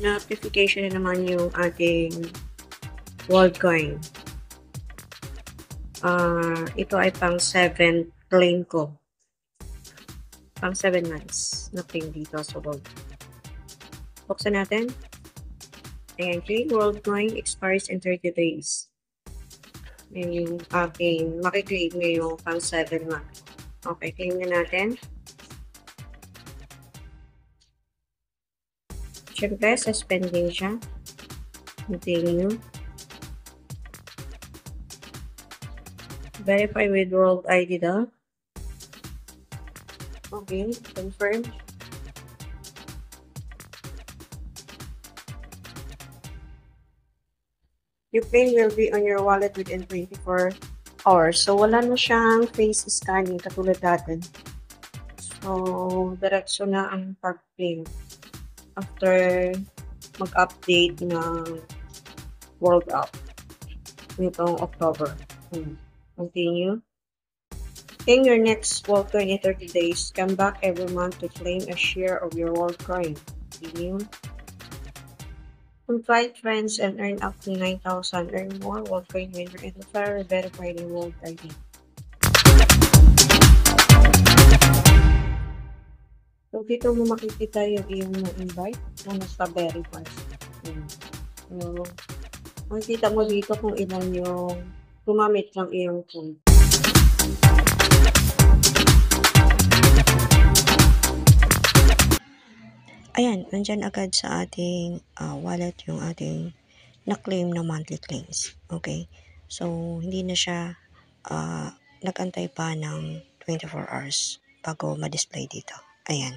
notification na naman yung ating WorldCoin. Ito ay pang 7 claim ko. Pang 7 months na claim dito sa World. Buksan natin. Ayan, claim WorldCoin expires in 30 days. Ayan yung aking makiklaim ngayong pang 7 months. Okay, claim na natin. Siyempre, suspending siya. Continue. Verify with World ID daw. Okay, confirm. Your pin will be on your wallet within 24 hours. So, wala na siyang face scanning katulad natin. So, diretso na ang pag-pin after mag-update ng World App nitong October. Continue. Claim your next WorldCoin in 30 days. Come back every month to claim a share of your WorldCoin. Continue. Invite friends and earn up to 9,000. Earn more WorldCoin when you're in the fire. Verify the World ID. So, dito mo makikita yung iyong invite na nasa verify. So, makikita mo dito kung ilan yung gumamit ng iyong phone. Ayan, nandyan agad sa ating wallet yung ating na-claim na monthly claims. Okay? So, hindi na siya nag-antay pa ng 24 hours bago ma-display dito. Ayan.